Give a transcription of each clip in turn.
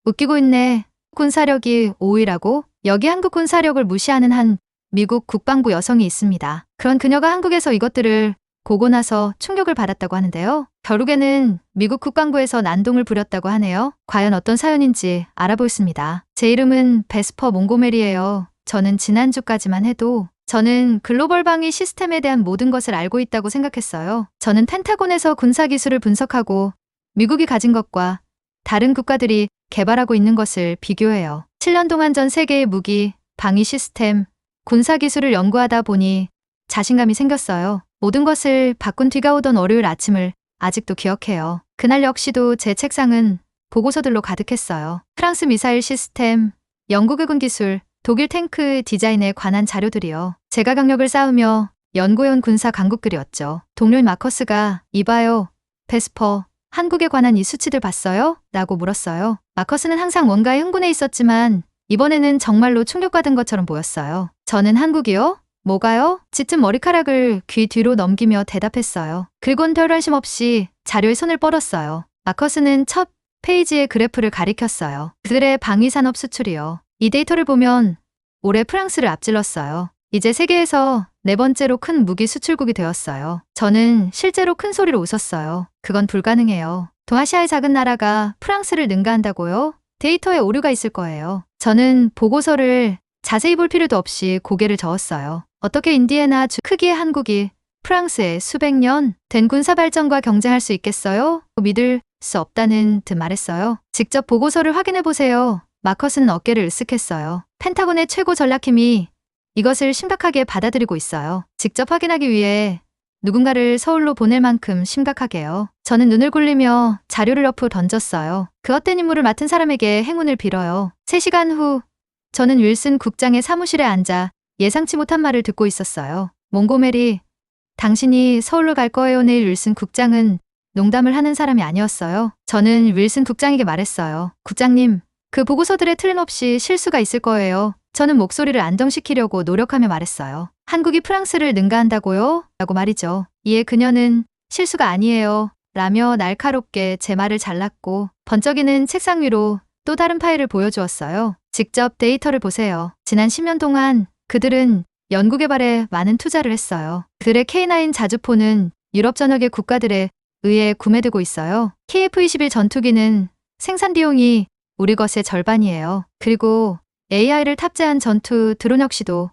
웃기고 있네. 군사력이 5위라고? 여기 한국 군사력을 무시하는 한 미국 국방부 여성이 있습니다. 그런 그녀가 한국에서 이것들을 보고 나서 충격을 받았다고 하는데요. 결국에는 미국 국방부에서 난동을 부렸다고 하네요. 과연 어떤 사연인지 알아보겠습니다. 제 이름은 베스퍼 몽고메리예요. 저는 지난주까지만 해도 저는 글로벌 방위 시스템에 대한 모든 것을 알고 있다고 생각했어요. 저는 펜타곤에서 군사기술을 분석하고 미국이 가진 것과 다른 국가들이 개발하고 있는 것을 비교해요. 7년 동안 전 세계의 무기, 방위 시스템, 군사기술을 연구하다 보니 자신감이 생겼어요. 모든 것을 바꾼 뒤가 오던 월요일 아침을 아직도 기억해요. 그날 역시도 제 책상은 보고서들로 가득했어요. 프랑스 미사일 시스템, 영국의 군기술, 독일 탱크 디자인에 관한 자료들이요. 제가 경력을 쌓으며 연구해온 군사 강국들이었죠. 동료인 마커스가 이봐요, 베스퍼, 한국에 관한 이 수치들 봤어요? 라고 물었어요. 마커스는 항상 뭔가에 흥분해 있었지만 이번에는 정말로 충격받은 것처럼 보였어요. 저는 한국이요? 뭐가요? 짙은 머리카락을 귀 뒤로 넘기며 대답했어요. 그리고는 별관심 없이 자료에 손을 뻗었어요. 마커스는 첫 페이지의 그래프를 가리켰어요. 그들의 방위산업 수출이요. 이 데이터를 보면 올해 프랑스를 앞질렀어요. 이제 세계에서 4번째로 큰 무기 수출국이 되었어요. 저는 실제로 큰 소리로 웃었어요. 그건 불가능해요. 동아시아의 작은 나라가 프랑스를 능가한다고요? 데이터에 오류가 있을 거예요. 저는 보고서를 자세히 볼 필요도 없이 고개를 저었어요. 어떻게 인디애나 주 크기의 한국이 프랑스의 수백 년 된 군사 발전과 경쟁할 수 있겠어요? 믿을 수 없다는 듯 말했어요. 직접 보고서를 확인해 보세요. 마커스는 어깨를 으쓱했어요. 펜타곤의 최고 전략팀이 이것을 심각하게 받아들이고 있어요. 직접 확인하기 위해 누군가를 서울로 보낼 만큼 심각하게요. 저는 눈을 굴리며 자료를 옆으로 던졌어요. 그 헛된 임무를 맡은 사람에게 행운을 빌어요. 3시간 후 저는 윌슨 국장의 사무실에 앉아 예상치 못한 말을 듣고 있었어요. 몽고메리, 당신이 서울로 갈 거예요. 내일. 윌슨 국장은 농담을 하는 사람이 아니었어요. 저는 윌슨 국장에게 말했어요. 국장님, 그 보고서들에 틀림없이 실수가 있을 거예요. 저는 목소리를 안정시키려고 노력하며 말했어요. 한국이 프랑스를 능가한다고요? 라고 말이죠. 이에 그녀는 실수가 아니에요. 라며 날카롭게 제 말을 잘랐고 번쩍이는 책상 위로 또 다른 파일을 보여주었어요. 직접 데이터를 보세요. 지난 10년 동안 그들은 연구개발에 많은 투자를 했어요. 그들의 K9 자주포는 유럽 전역의 국가들에 의해 구매되고 있어요. KF-21 전투기는 생산 비용이 우리 것의 절반이에요. 그리고 AI를 탑재한 전투 드론 역시도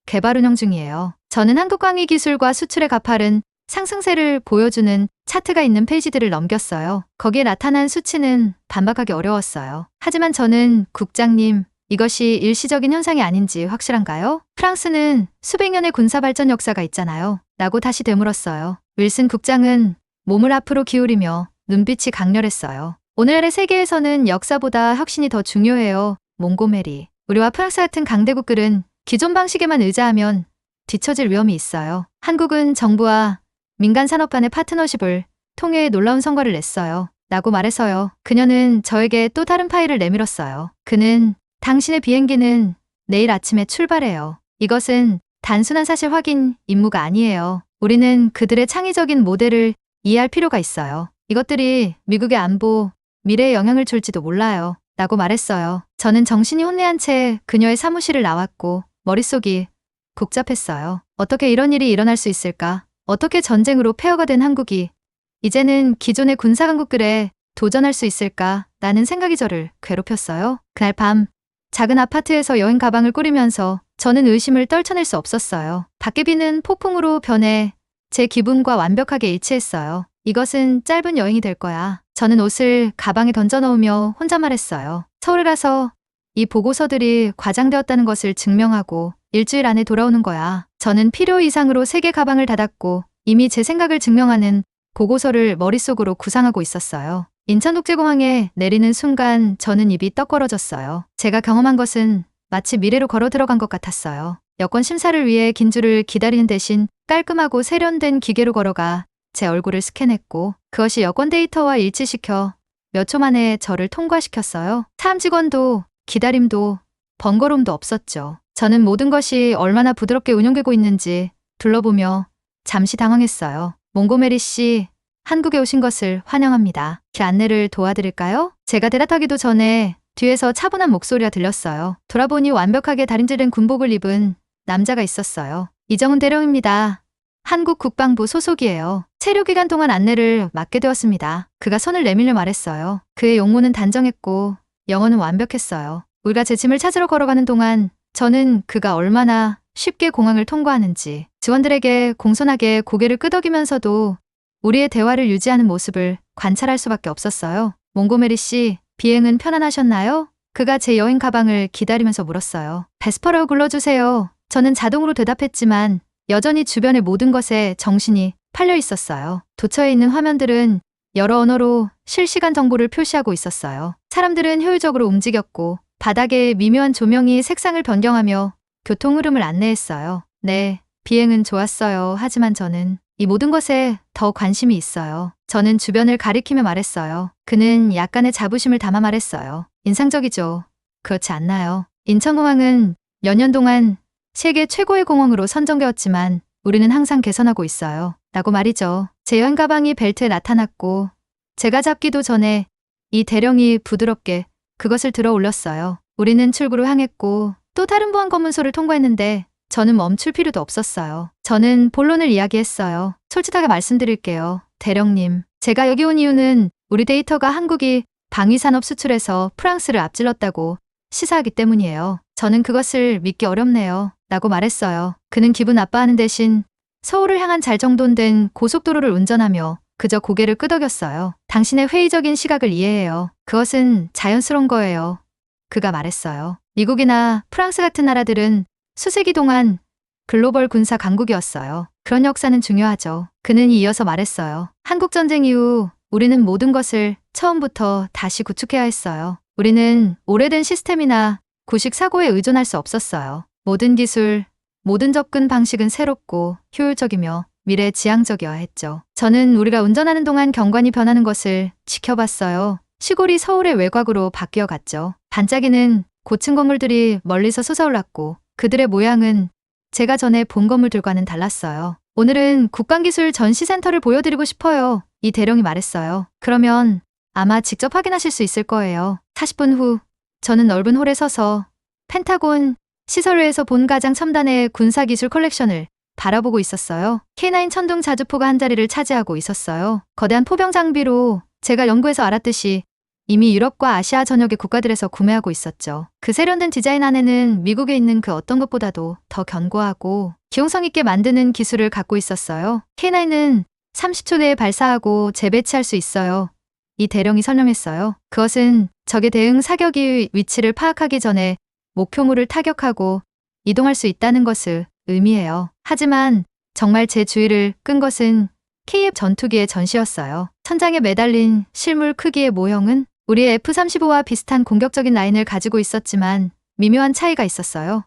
개발 운영 중이에요. 저는 한국 광위 기술과 수출의 가파른 상승세를 보여주는 차트가 있는 페이지들을 넘겼어요. 거기에 나타난 수치는 반박하기 어려웠어요. 하지만 저는 국장님, 이것이 일시적인 현상이 아닌지 확실한가요? 프랑스는 수백 년의 군사 발전 역사가 있잖아요. 라고 다시 되물었어요. 윌슨 국장은 몸을 앞으로 기울이며 눈빛이 강렬했어요. 오늘날의 세계에서는 역사보다 혁신이 더 중요해요. 몽고메리. 우리와 프랑스 같은 강대국들은 기존 방식에만 의지하면 뒤처질 위험이 있어요. 한국은 정부와 민간 산업 간의 파트너십을 통해 놀라운 성과를 냈어요. 라고 말해서요. 그녀는 저에게 또 다른 파일을 내밀었어요. 그는 당신의 비행기는 내일 아침에 출발해요. 이것은 단순한 사실 확인 임무가 아니에요. 우리는 그들의 창의적인 모델을 이해할 필요가 있어요. 이것들이 미국의 안보, 미래에 영향을 줄지도 몰라요. 라고 말했어요. 저는 정신이 혼미한 채 그녀의 사무실을 나왔고 머릿속이 복잡했어요. 어떻게 이런 일이 일어날 수 있을까? 어떻게 전쟁으로 폐허가 된 한국이 이제는 기존의 군사강국들에 도전할 수 있을까? 라는 생각이 저를 괴롭혔어요. 그날 밤 작은 아파트에서 여행 가방을 꾸리면서 저는 의심을 떨쳐낼 수 없었어요. 밖의 비는 폭풍으로 변해 제 기분과 완벽하게 일치했어요. 이것은 짧은 여행이 될 거야. 저는 옷을 가방에 던져 넣으며 혼자 말했어요. 서울에 가서 이 보고서들이 과장되었다는 것을 증명하고 일주일 안에 돌아오는 거야. 저는 필요 이상으로 3개 가방을 닫았고 이미 제 생각을 증명하는 보고서를 머릿속으로 구상하고 있었어요. 인천국제공항에 내리는 순간 저는 입이 떡 벌어졌어요. 제가 경험한 것은 마치 미래로 걸어 들어간 것 같았어요. 여권 심사를 위해 긴 줄을 기다리는 대신 깔끔하고 세련된 기계로 걸어가 제 얼굴을 스캔했고 그것이 여권 데이터와 일치시켜 몇 초 만에 저를 통과시켰어요. 사암 직원도 기다림도 번거로움도 없었죠. 저는 모든 것이 얼마나 부드럽게 운영되고 있는지 둘러보며 잠시 당황했어요. 몽고메리 씨, 한국에 오신 것을 환영합니다. 길 안내를 도와드릴까요? 제가 대답하기도 전에 뒤에서 차분한 목소리가 들렸어요. 돌아보니 완벽하게 다림질된 군복을 입은 남자가 있었어요. 이정훈 대령입니다. 한국 국방부 소속이에요. 체류 기간 동안 안내를 맡게 되었습니다. 그가 손을 내밀려 말했어요. 그의 용모는 단정했고 영어는 완벽했어요. 우리가 제 짐을 찾으러 걸어가는 동안 저는 그가 얼마나 쉽게 공항을 통과하는지 직원들에게 공손하게 고개를 끄덕이면서도 우리의 대화를 유지하는 모습을 관찰할 수밖에 없었어요. 몽고메리 씨, 비행은 편안하셨나요? 그가 제 여행 가방을 기다리면서 물었어요. 베스퍼라고 불러주세요. 저는 자동으로 대답했지만 여전히 주변의 모든 것에 정신이 팔려 있었어요. 도처에 있는 화면들은 여러 언어로 실시간 정보를 표시하고 있었어요. 사람들은 효율적으로 움직였고 바닥에 미묘한 조명이 색상을 변경하며 교통 흐름을 안내했어요. 네, 비행은 좋았어요. 하지만 저는 이 모든 것에 더 관심이 있어요. 저는 주변을 가리키며 말했어요. 그는 약간의 자부심을 담아 말했어요. 인상적이죠. 그렇지 않나요? 인천공항은 몇 년 동안 세계 최고의 공항으로 선정되었지만 우리는 항상 개선하고 있어요. 라고 말이죠. 제 여행 가방이 벨트에 나타났고 제가 잡기도 전에 이 대령이 부드럽게 그것을 들어 올렸어요. 우리는 출구로 향했고 또 다른 보안 검문소를 통과했는데 저는 멈출 필요도 없었어요. 저는 본론을 이야기했어요. 솔직하게 말씀드릴게요. 대령님, 제가 여기 온 이유는 우리 데이터가 한국이 방위산업 수출에서 프랑스를 앞질렀다고 시사하기 때문이에요. 저는 그것을 믿기 어렵네요. 라고 말했어요. 그는 기분 나빠하는 대신 서울을 향한 잘 정돈된 고속도로를 운전하며 그저 고개를 끄덕였어요. 당신의 회의적인 시각을 이해해요. 그것은 자연스러운 거예요. 그가 말했어요. 미국이나 프랑스 같은 나라들은 수세기 동안 글로벌 군사 강국이었어요. 그런 역사는 중요하죠. 그는 이어서 말했어요. 한국전쟁 이후 우리는 모든 것을 처음부터 다시 구축해야 했어요. 우리는 오래된 시스템이나 구식 사고에 의존할 수 없었어요. 모든 기술, 모든 접근 방식은 새롭고 효율적이며 미래지향적이어야 했죠. 저는 우리가 운전하는 동안 경관이 변하는 것을 지켜봤어요. 시골이 서울의 외곽으로 바뀌어 갔죠. 반짝이는 고층 건물들이 멀리서 솟아올랐고 그들의 모양은 제가 전에 본 건물들과는 달랐어요. 오늘은 국방기술 전시센터를 보여드리고 싶어요. 이 대령이 말했어요. 그러면 아마 직접 확인하실 수 있을 거예요. 40분 후 저는 넓은 홀에 서서 펜타곤 시설외에서 본 가장 첨단의 군사기술 컬렉션을 바라보고 있었어요. K9 천둥 자주포가 한 자리를 차지하고 있었어요. 거대한 포병 장비로 제가 연구해서 알았듯이 이미 유럽과 아시아 전역의 국가들에서 구매하고 있었죠. 그 세련된 디자인 안에는 미국에 있는 그 어떤 것보다도 더 견고하고 기용성 있게 만드는 기술을 갖고 있었어요. K9은 30초 내에 발사하고 재배치할 수 있어요. 이 대령이 설명했어요. 그것은 적의 대응 사격의 위치를 파악하기 전에 목표물을 타격하고 이동할 수 있다는 것을 의미해요. 하지만 정말 제 주의를 끈 것은 KF 전투기의 전시였어요. 천장에 매달린 실물 크기의 모형은 우리의 F-35와 비슷한 공격적인 라인을 가지고 있었지만 미묘한 차이가 있었어요.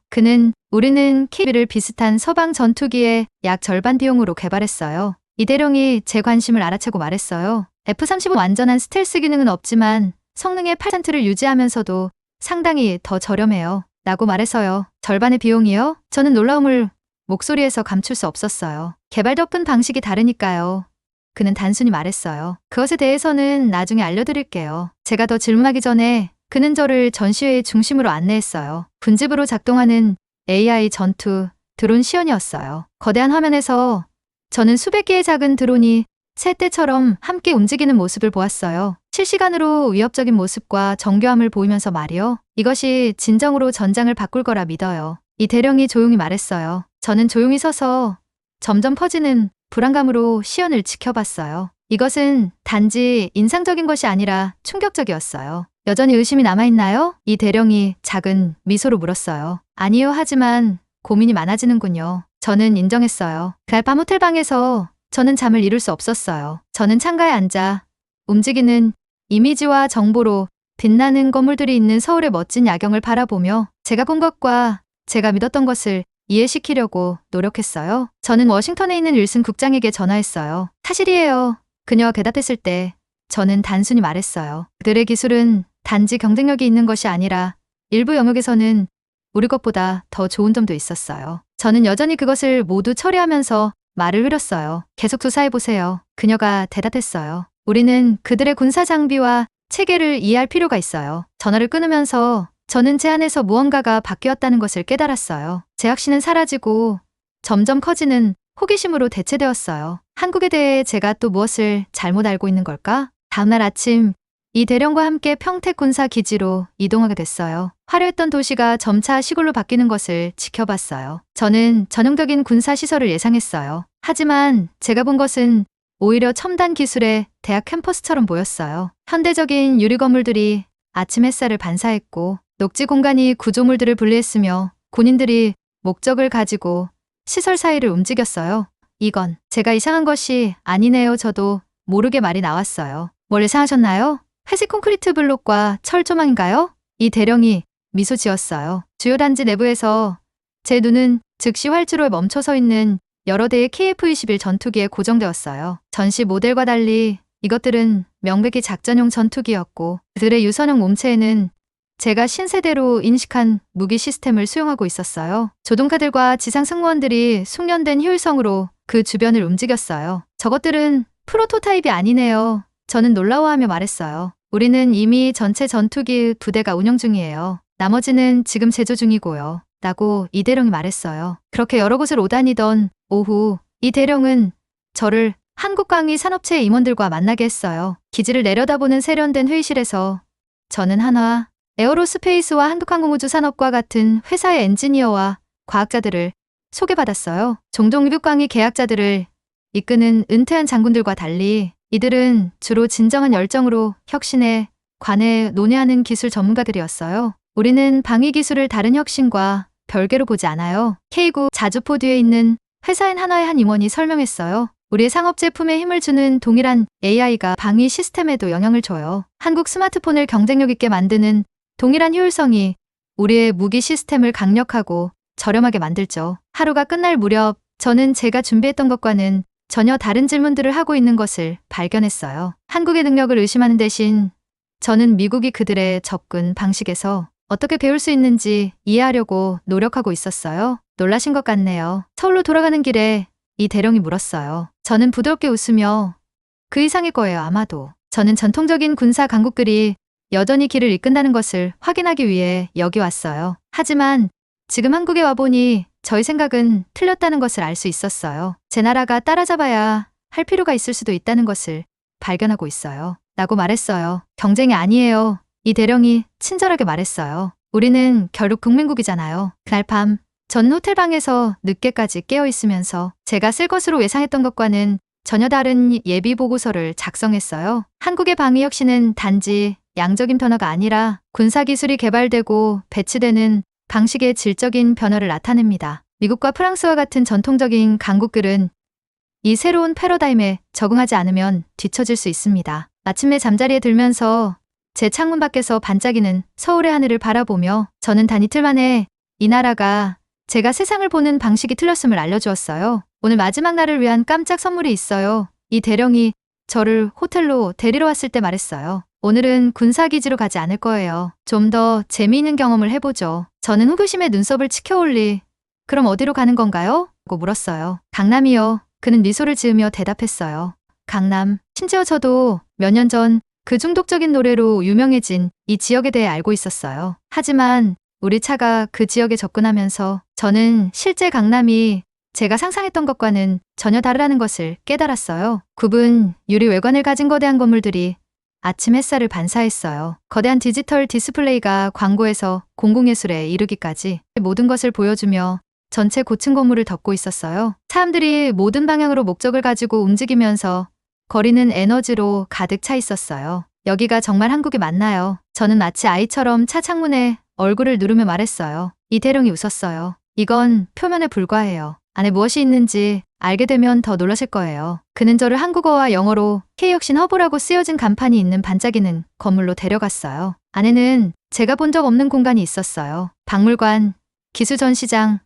우리는 KB를 비슷한 서방 전투기의 약 절반 비용으로 개발했어요. 이 대령이 제 관심을 알아채고 말했어요. F-35 완전한 스텔스 기능은 없지만 성능의 8%를 유지하면서도 상당히 더 저렴해요. 라고 말해서요. 절반의 비용이요? 저는 놀라움을 목소리에서 감출 수 없었어요. 개발 덮은 방식이 다르니까요. 그는 단순히 말했어요. 그것에 대해서는 나중에 알려드릴게요. 제가 더 질문하기 전에 그는 저를 전시회의 중심으로 안내했어요. 분집으로 작동하는 AI 전투 드론 시연이었어요. 거대한 화면에서 저는 수백 개의 작은 드론이 새떼처럼 함께 움직이는 모습을 보았어요. 실시간으로 위협적인 모습과 정교함을 보이면서 말이요. 이것이 진정으로 전장을 바꿀 거라 믿어요. 이 대령이 조용히 말했어요. 저는 조용히 서서 점점 퍼지는 불안감으로 시연을 지켜봤어요. 이것은 단지 인상적인 것이 아니라 충격적이었어요. 여전히 의심이 남아있나요? 이 대령이 작은 미소로 물었어요. 아니요, 하지만 고민이 많아지는군요. 저는 인정했어요. 그날 밤 호텔방에서 저는 잠을 이룰 수 없었어요. 저는 창가에 앉아 움직이는 이미지와 정보로 빛나는 건물들이 있는 서울의 멋진 야경을 바라보며 제가 본 것과 제가 믿었던 것을 이해시키려고 노력했어요. 저는 워싱턴에 있는 윌슨 국장에게 전화했어요. 사실이에요. 그녀가 대답했을 때 저는 단순히 말했어요. 그들의 기술은 단지 경쟁력이 있는 것이 아니라 일부 영역에서는 우리 것보다 더 좋은 점도 있었어요. 저는 여전히 그것을 모두 처리하면서 말을 흐렸어요. 계속 조사해보세요. 그녀가 대답했어요. 우리는 그들의 군사 장비와 체계를 이해할 필요가 있어요. 전화를 끊으면서 저는 제 안에서 무언가가 바뀌었다는 것을 깨달았어요. 제 확신은 사라지고 점점 커지는 호기심으로 대체되었어요. 한국에 대해 제가 또 무엇을 잘못 알고 있는 걸까? 다음날 아침 이 대령과 함께 평택 군사 기지로 이동하게 됐어요. 화려했던 도시가 점차 시골로 바뀌는 것을 지켜봤어요. 저는 전형적인 군사 시설을 예상했어요. 하지만 제가 본 것은 오히려 첨단 기술의 대학 캠퍼스처럼 보였어요. 현대적인 유리 건물들이 아침 햇살을 반사했고 녹지 공간이 구조물들을 분리했으며 군인들이 목적을 가지고 시설 사이를 움직였어요. 이건 제가 이상한 것이 아니네요. 저도 모르게 말이 나왔어요. 뭘 이상하셨나요? 회색 콘크리트 블록과 철 조망인가요? 이 대령이 미소 지었어요. 주요 단지 내부에서 제 눈은 즉시 활주로에 멈춰 서 있는 여러 대의 KF-21 전투기에 고정되었어요. 전시 모델과 달리 이것들은 명백히 작전용 전투기였고 그들의 유선형 몸체에는 제가 신세대로 인식한 무기 시스템을 수용하고 있었어요. 조종카들과 지상 승무원들이 숙련된 효율성으로 그 주변을 움직였어요. 저것들은 프로토타입이 아니네요. 저는 놀라워하며 말했어요. 우리는 이미 전체 전투기 부대가 운영 중이에요. 나머지는 지금 제조 중이고요. 라고 이 대령이 말했어요. 그렇게 여러 곳을 오다니던 오후 이 대령은 저를 한국광희 산업체 임원들과 만나게 했어요. 기지를 내려다보는 세련된 회의실에서 저는 한화 에어로스페이스와 한국항공우주산업과 같은 회사의 엔지니어와 과학자들을 소개받았어요. 종종 입국광희 계약자들을 이끄는 은퇴한 장군들과 달리 이들은 주로 진정한 열정으로 혁신에 관해 논의하는 기술 전문가들이었어요. 우리는 방위 기술을 다른 혁신과 별개로 보지 않아요. K9 자주포 뒤에 있는 회사인 한화의 한 임원이 설명했어요. 우리의 상업 제품에 힘을 주는 동일한 AI가 방위 시스템에도 영향을 줘요. 한국 스마트폰을 경쟁력 있게 만드는 동일한 효율성이 우리의 무기 시스템을 강력하고 저렴하게 만들죠. 하루가 끝날 무렵 저는 제가 준비했던 것과는 전혀 다른 질문들을 하고 있는 것을 발견했어요. 한국의 능력을 의심하는 대신 저는 미국이 그들의 접근 방식에서 어떻게 배울 수 있는지 이해하려고 노력하고 있었어요. 놀라신 것 같네요. 서울로 돌아가는 길에 이 대령이 물었어요. 저는 부드럽게 웃으며 그 이상일 거예요. 아마도. 저는 전통적인 군사 강국들이 여전히 길을 이끈다는 것을 확인하기 위해 여기 왔어요. 하지만 지금 한국에 와보니 저희 생각은 틀렸다는 것을 알 수 있었어요. 제 나라가 따라잡아야 할 필요가 있을 수도 있다는 것을 발견하고 있어요. 라고 말했어요. 경쟁이 아니에요. 이 대령이 친절하게 말했어요. 우리는 결국 국민국이잖아요. 그날 밤 저는 호텔방에서 늦게까지 깨어 있으면서 제가 쓸 것으로 예상했던 것과는 전혀 다른 예비 보고서를 작성했어요. 한국의 방위 혁신은 단지 양적인 변화가 아니라 군사기술이 개발되고 배치되는 방식의 질적인 변화를 나타냅니다. 미국과 프랑스와 같은 전통적인 강국들은 이 새로운 패러다임에 적응하지 않으면 뒤처질 수 있습니다. 마침내 잠자리에 들면서 제 창문 밖에서 반짝이는 서울의 하늘을 바라보며 저는 단 이틀 만에 이 나라가 제가 세상을 보는 방식이 틀렸음을 알려주었어요. 오늘 마지막 날을 위한 깜짝 선물이 있어요. 이 대령이 저를 호텔로 데리러 왔을 때 말했어요. 오늘은 군사기지로 가지 않을 거예요. 좀 더 재미있는 경험을 해보죠. 저는 호기심에 눈썹을 치켜올리 그럼 어디로 가는 건가요? 고 물었어요. 강남이요. 그는 미소를 지으며 대답했어요. 강남. 심지어 저도 몇 년 전 그 중독적인 노래로 유명해진 이 지역에 대해 알고 있었어요. 하지만 우리 차가 그 지역에 접근하면서 저는 실제 강남이 제가 상상했던 것과는 전혀 다르다는 것을 깨달았어요. 굽은 유리 외관을 가진 거대한 건물들이 아침 햇살을 반사했어요. 거대한 디지털 디스플레이가 광고에서 공공예술에 이르기까지 모든 것을 보여주며 전체 고층 건물을 덮고 있었어요. 사람들이 모든 방향으로 목적을 가지고 움직이면서 거리는 에너지로 가득 차 있었어요. 여기가 정말 한국이 맞나요? 저는 마치 아이처럼 차 창문에 얼굴을 누르며 말했어요. 이 대령이 웃었어요. 이건 표면에 불과해요. 안에 무엇이 있는지 알게 되면 더 놀라실 거예요. 그는 저를 한국어와 영어로 K혁신 허브라고 쓰여진 간판이 있는 반짝이는 건물로 데려갔어요. 안에는 제가 본 적 없는 공간이 있었어요. 박물관, 기술전시장,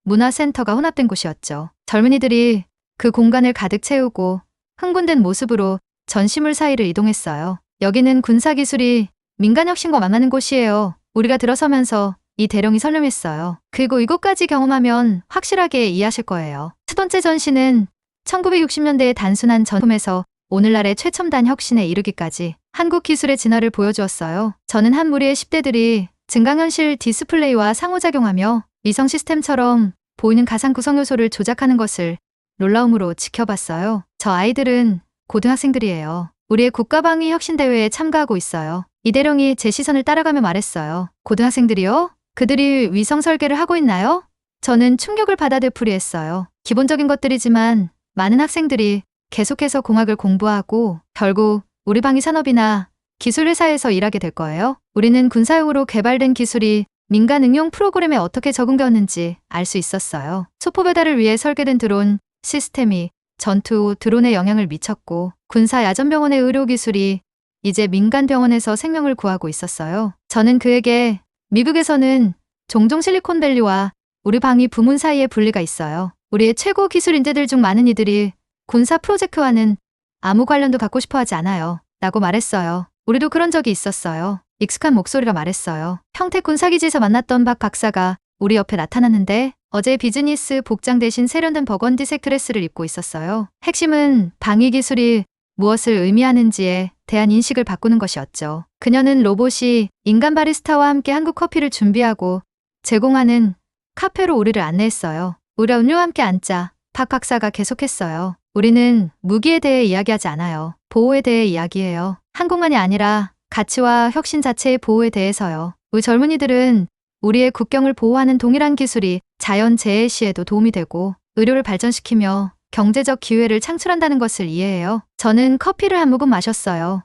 문화센터가 혼합된 곳이었죠. 젊은이들이 그 공간을 가득 채우고 흥분된 모습으로 전시물 사이를 이동했어요. 여기는 군사기술이 민간혁신과 만나는 곳이에요. 우리가 들어서면서 이 대령이 설명했어요. 그리고 이곳까지 경험하면 확실하게 이해하실 거예요. 첫 번째 전시는 1960년대의 단순한 전품에서 오늘날의 최첨단 혁신에 이르기까지 한국 기술의 진화를 보여주었어요. 저는 한 무리의 10대들이 증강현실 디스플레이와 상호작용하며 위성 시스템처럼 보이는 가상 구성 요소를 조작하는 것을 놀라움으로 지켜봤어요. 저 아이들은 고등학생들이에요. 우리의 국가방위 혁신대회에 참가하고 있어요. 이 대령이 제 시선을 따라가며 말했어요. 고등학생들이요? 그들이 위성 설계를 하고 있나요? 저는 충격을 받아 되풀이했어요. 기본적인 것들이지만 많은 학생들이 계속해서 공학을 공부하고 결국 우리 방위 산업이나 기술 회사에서 일하게 될 거예요. 우리는 군사용으로 개발된 기술이 민간 응용 프로그램에 어떻게 적응되었는지 알 수 있었어요. 소포 배달을 위해 설계된 드론 시스템이 전투 후 드론에 영향을 미쳤고 군사 야전병원의 의료 기술이 이제 민간 병원에서 생명을 구하고 있었어요. 저는 그에게 미국에서는 종종 실리콘밸리와 우리 방위 부문 사이에 분리가 있어요. 우리의 최고 기술 인재들 중 많은 이들이 군사 프로젝트와는 아무 관련도 갖고 싶어 하지 않아요. 라고 말했어요. 우리도 그런 적이 있었어요. 익숙한 목소리가 말했어요. 평택 군사기지에서 만났던 박 박사가 우리 옆에 나타났는데 어제 비즈니스 복장 대신 세련된 버건디색 드레스를 입고 있었어요. 핵심은 방위 기술이 무엇을 의미하는지에 대한 인식을 바꾸는 것이었죠. 그녀는 로봇이 인간 바리스타와 함께 한국 커피를 준비하고 제공하는 카페로 우리를 안내했어요. 우리와 음료와 함께 앉자. 박 박사가 계속했어요. 우리는 무기에 대해 이야기하지 않아요. 보호에 대해 이야기해요. 한국만이 아니라 가치와 혁신 자체의 보호에 대해서요. 우리 젊은이들은 우리의 국경을 보호하는 동일한 기술이 자연재해 시에도 도움이 되고 의료를 발전시키며 경제적 기회를 창출한다는 것을 이해해요. 저는 커피를 한 모금 마셨어요.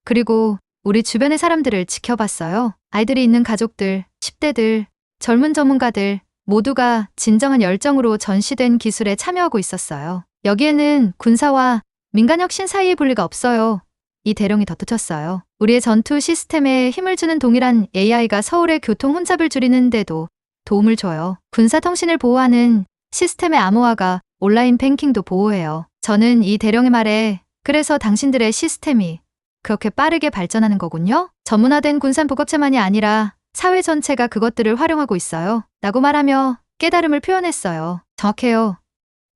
그리고 우리 주변의 사람들을 지켜봤어요. 아이들이 있는 가족들, 10대들, 젊은 전문가들 모두가 진정한 열정으로 전시된 기술에 참여하고 있었어요. 여기에는 군사와 민간혁신 사이의 분리가 없어요. 이 대령이 덧붙였어요. 우리의 전투 시스템에 힘을 주는 동일한 AI가 서울의 교통 혼잡을 줄이는 데도 도움을 줘요. 군사통신을 보호하는 시스템의 암호화가 온라인 뱅킹도 보호해요. 저는 이 대령의 말에 그래서 당신들의 시스템이 그렇게 빠르게 발전하는 거군요. 전문화된 군산 보급체만이 아니라 사회 전체가 그것들을 활용하고 있어요. 라고 말하며 깨달음을 표현했어요. 정확해요.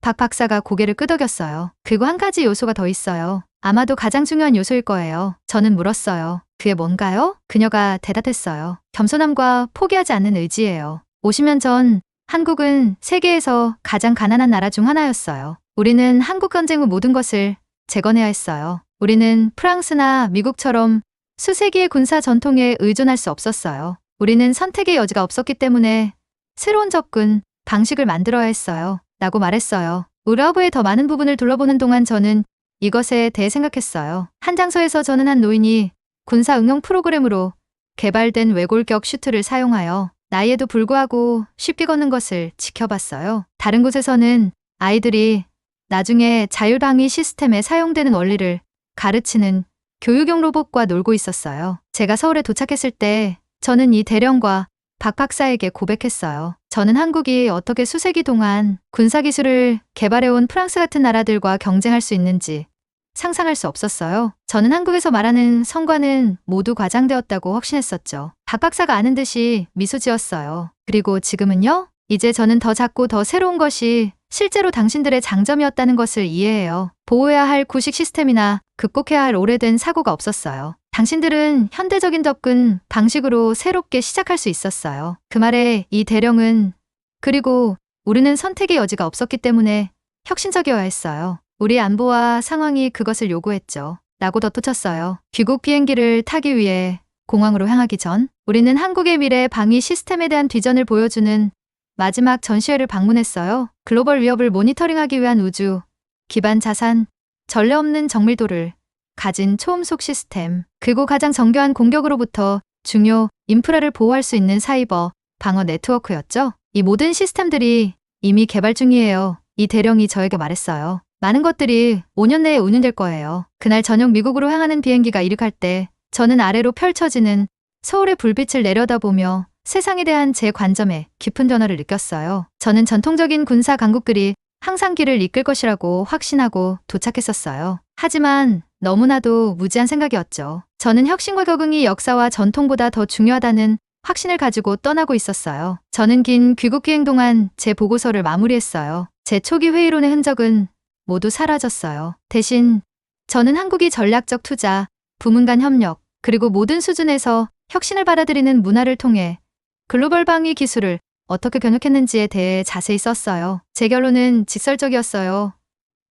박 박사가 고개를 끄덕였어요. 그리고 한 가지 요소가 더 있어요. 아마도 가장 중요한 요소일 거예요. 저는 물었어요. 그게 뭔가요? 그녀가 대답했어요. 겸손함과 포기하지 않는 의지예요. 50년 전 한국은 세계에서 가장 가난한 나라 중 하나였어요. 우리는 한국 전쟁 후 모든 것을 재건해야 했어요. 우리는 프랑스나 미국처럼 수세기의 군사 전통에 의존할 수 없었어요. 우리는 선택의 여지가 없었기 때문에 새로운 접근 방식을 만들어야 했어요. 라고 말했어요. 우라브의 더 많은 부분을 둘러보는 동안 저는 이것에 대해 생각했어요. 한 장소에서 저는 한 노인이 군사 응용 프로그램으로 개발된 외골격 슈트를 사용하여 나이에도 불구하고 쉽게 걷는 것을 지켜봤어요. 다른 곳에서는 아이들이 나중에 자율방위 시스템에 사용되는 원리를 가르치는 교육용 로봇과 놀고 있었어요. 제가 서울에 도착했을 때 저는 이 대령과 박 박사에게 고백했어요. 저는 한국이 어떻게 수세기 동안 군사기술을 개발해온 프랑스 같은 나라들과 경쟁할 수 있는지 상상할 수 없었어요. 저는 한국에서 말하는 성과는 모두 과장되었다고 확신했었죠. 박 박사가 아는 듯이 미소 지었어요. 그리고 지금은요? 이제 저는 더 작고 더 새로운 것이 실제로 당신들의 장점이었다는 것을 이해해요. 보호해야 할 구식 시스템이나 극복해야 할 오래된 사고가 없었어요. 당신들은 현대적인 접근 방식으로 새롭게 시작할 수 있었어요. 그 말에 이 대령은 그리고 우리는 선택의 여지가 없었기 때문에 혁신적이어야 했어요. 우리 안보와 상황이 그것을 요구했죠. 라고 덧붙였어요. 귀국 비행기를 타기 위해 공항으로 향하기 전 우리는 한국의 미래 방위 시스템에 대한 비전을 보여주는 마지막 전시회를 방문했어요. 글로벌 위협을 모니터링하기 위한 우주 기반 자산, 전례 없는 정밀도를 가진 초음속 시스템, 그리고 가장 정교한 공격으로부터 중요 인프라를 보호할 수 있는 사이버 방어 네트워크였죠. 이 모든 시스템들이 이미 개발 중이에요. 이 대령이 저에게 말했어요. 많은 것들이 5년 내에 운영될 거예요. 그날 저녁 미국으로 향하는 비행기가 이륙할 때 저는 아래로 펼쳐지는 서울의 불빛을 내려다보며 세상에 대한 제 관점에 깊은 변화를 느꼈어요. 저는 전통적인 군사 강국들이 항상 길을 이끌 것이라고 확신하고 도착했었어요. 하지만 너무나도 무지한 생각이었죠. 저는 혁신과 적응이 역사와 전통보다 더 중요하다는 확신을 가지고 떠나고 있었어요. 저는 긴 귀국 비행 동안 제 보고서를 마무리했어요. 제 초기 회의론의 흔적은 모두 사라졌어요. 대신 저는 한국이 전략적 투자, 부문 간 협력, 그리고 모든 수준에서 혁신을 받아들이는 문화를 통해 글로벌 방위 기술을 어떻게 변혁했는지에 대해 자세히 썼어요. 제 결론은 직설적이었어요.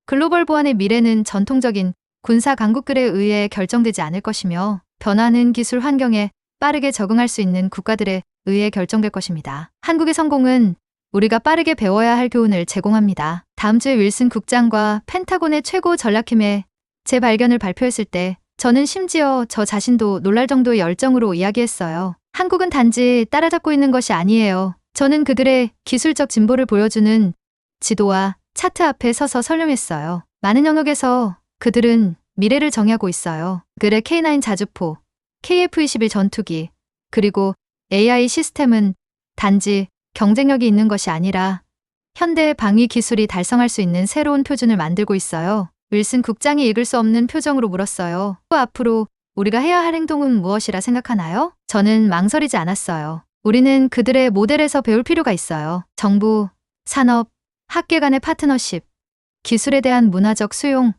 글로벌 보안의 미래는 전통적인 군사 강국들에 의해 결정되지 않을 것이며 변화하는 기술 환경에 빠르게 적응할 수 있는 국가들에 의해 결정될 것입니다. 한국의 성공은 우리가 빠르게 배워야 할 교훈을 제공합니다. 다음 주에 윌슨 국장과 펜타곤의 최고 전략팀의 제 발견을 발표했을 때 저는 심지어 저 자신도 놀랄 정도의 열정으로 이야기했어요. 한국은 단지 따라잡고 있는 것이 아니에요. 저는 그들의 기술적 진보를 보여주는 지도와 차트 앞에 서서 설명했어요. 많은 영역에서 그들은 미래를 정의하고 있어요. 그들의 K9 자주포, KF-21 전투기, 그리고 AI 시스템은 단지 경쟁력이 있는 것이 아니라 현대 방위 기술이 달성할 수 있는 새로운 표준을 만들고 있어요. 윌슨 국장이 읽을 수 없는 표정으로 물었어요. 앞으로 우리가 해야 할 행동은 무엇이라 생각하나요? 저는 망설이지 않았어요. 우리는 그들의 모델에서 배울 필요가 있어요. 정부, 산업, 학계 간의 파트너십, 기술에 대한 문화적 수용,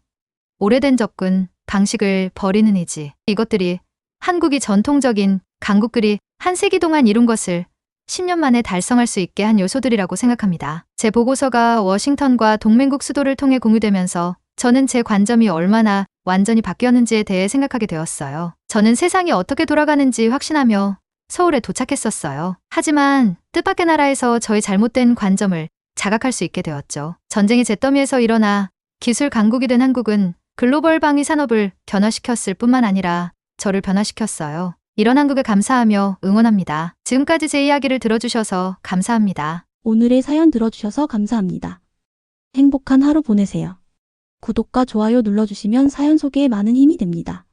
오래된 접근, 방식을 버리는 의지. 이것들이 한국이 전통적인 강국들이 한 세기 동안 이룬 것을 10년 만에 달성할 수 있게 한 요소들이라고 생각합니다. 제 보고서가 워싱턴과 동맹국 수도를 통해 공유되면서 저는 제 관점이 얼마나 완전히 바뀌었는지에 대해 생각하게 되었어요. 저는 세상이 어떻게 돌아가는지 확신하며 서울에 도착했었어요. 하지만 뜻밖의 나라에서 저의 잘못된 관점을 자각할 수 있게 되었죠. 전쟁이 잿더미에서 일어나 기술 강국이 된 한국은 글로벌 방위 산업을 변화시켰을 뿐만 아니라 저를 변화시켰어요. 이런 한국에 감사하며 응원합니다. 지금까지 제 이야기를 들어주셔서 감사합니다. 오늘의 사연 들어주셔서 감사합니다. 행복한 하루 보내세요. 구독과 좋아요 눌러주시면 사연 소개에 많은 힘이 됩니다.